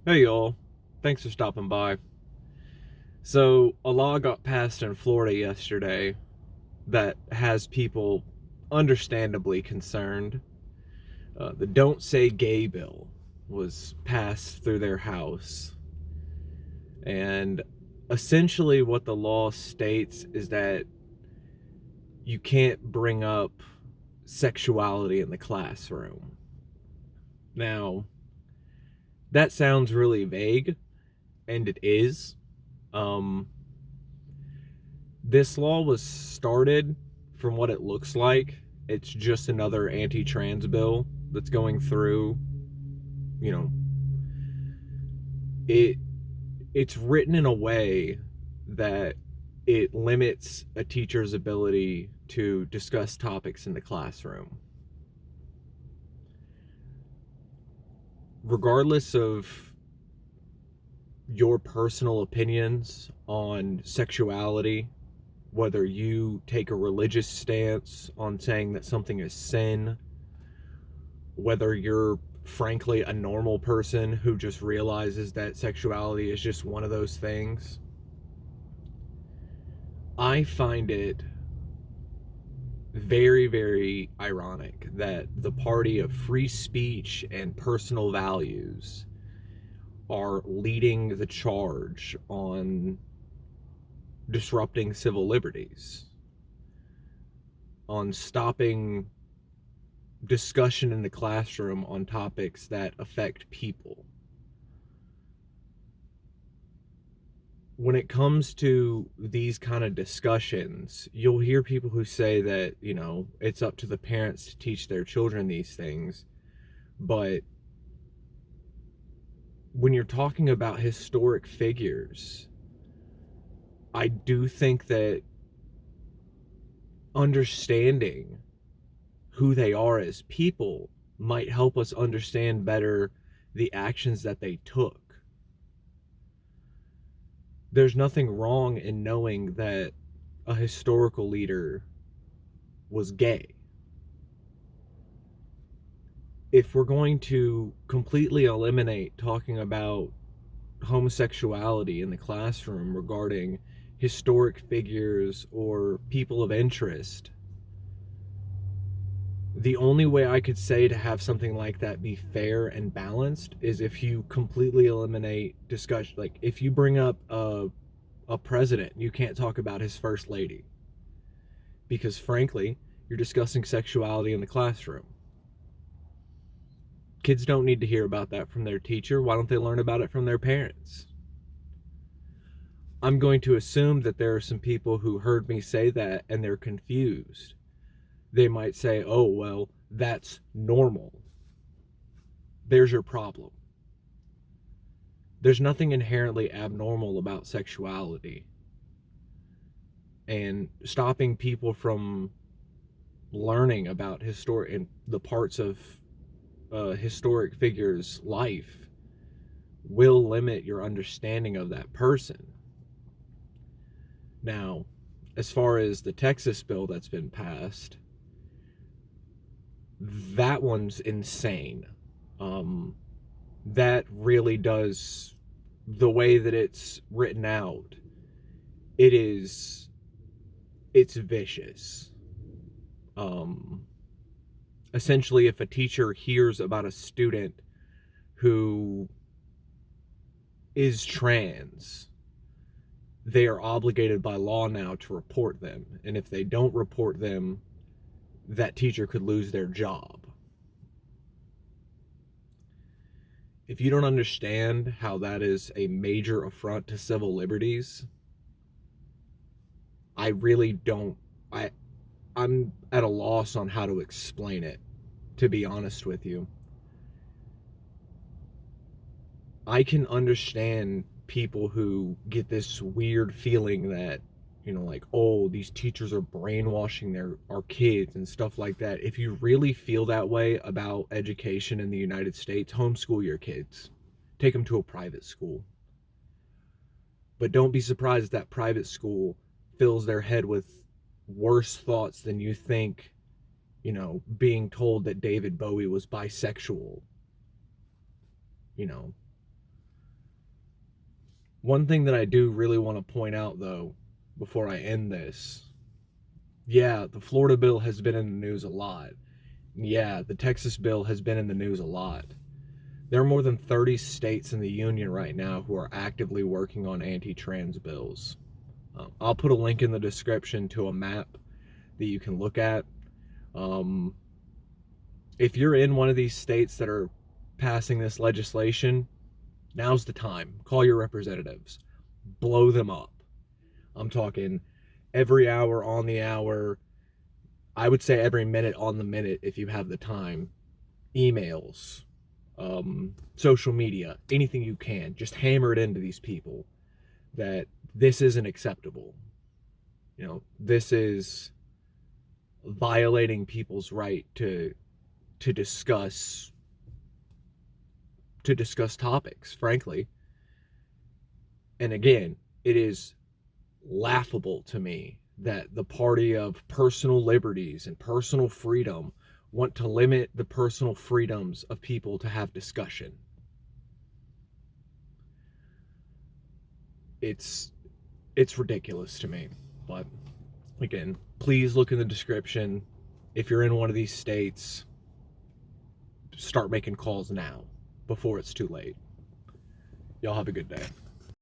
Hey y'all, thanks for stopping by. So, a law got passed in Florida yesterday that has people understandably concerned. The Don't Say Gay bill was passed through their house. And essentially, what the law states is that you can't bring up sexuality in the classroom. Now, that sounds really vague, and it is. Um, This law was started, from what it looks like, it's just another anti-trans bill that's going through. You know, it it's written in a way that it limits a teacher's ability to discuss topics in the classroom. Regardless of your personal opinions on sexuality, whether you take a religious stance on saying that something is sin, whether you're frankly a normal person who just realizes that sexuality is just one of those things, I find it very, very ironic that the party of free speech and personal values are leading the charge on disrupting civil liberties, on stopping discussion in the classroom on topics that affect people. When it comes to these kind of discussions, you'll hear people who say that, it's up to the parents to teach their children these things. But when you're talking about historic figures, I do think that understanding who they are as people might help us understand better the actions that they took. There's nothing wrong in knowing that a historical leader was gay. If we're going to completely eliminate talking about homosexuality in the classroom regarding historic figures or people of interest, the only way I could say to have something like that be fair and balanced is if you completely eliminate discussion. Like, if you bring up a president, you can't talk about his first lady because, frankly, you're discussing sexuality in the classroom. Kids don't need to hear about that from their teacher. Why don't they learn about it from their parents? I'm going to assume that there are some people who heard me say that and they're confused. They might say, oh, well, that's normal. There's your problem. There's nothing inherently abnormal about sexuality. And stopping people from learning about historic and the parts of historic figures' life will limit your understanding of that person. Now, as far as the Texas bill that's been passed, that one's insane. That really does, the way that it's written out, it's vicious. Um, Essentially, if a teacher hears about a student who is trans, they are obligated by law now to report them. And if they don't report them, that teacher could lose their job. If you don't understand how that is a major affront to civil liberties, I really don't. I'm at a loss on how to explain it, to be honest with you. I can understand people who get this weird feeling that, like, oh, these teachers are brainwashing our kids and stuff like that. If you really feel that way about education in the United States, homeschool your kids. Take them to a private school. But don't be surprised that private school fills their head with worse thoughts than you think, being told that David Bowie was bisexual, you know. One thing that I do really want to point out, though, before I end this, yeah, the Florida bill has been in the news a lot. Yeah, the Texas bill has been in the news a lot. There are more than 30 states in the union right now who are actively working on anti-trans bills. I'll put a link in the description to a map that you can look at. Um, if you're in one of these states that are passing this legislation, now's the time. Call your representatives. Blow them up. I'm talking every hour on the hour. I would say every minute on the minute if you have the time. Emails, social media, anything you can. Just hammer it into these people that this isn't acceptable. This is violating people's right to discuss topics, frankly. And again, it is laughable to me that the party of personal liberties and personal freedom want to limit the personal freedoms of people to have discussion. It's ridiculous to me. But again, please look in the description. If you're in one of these states, start making calls now before it's too late. Y'all have a good day.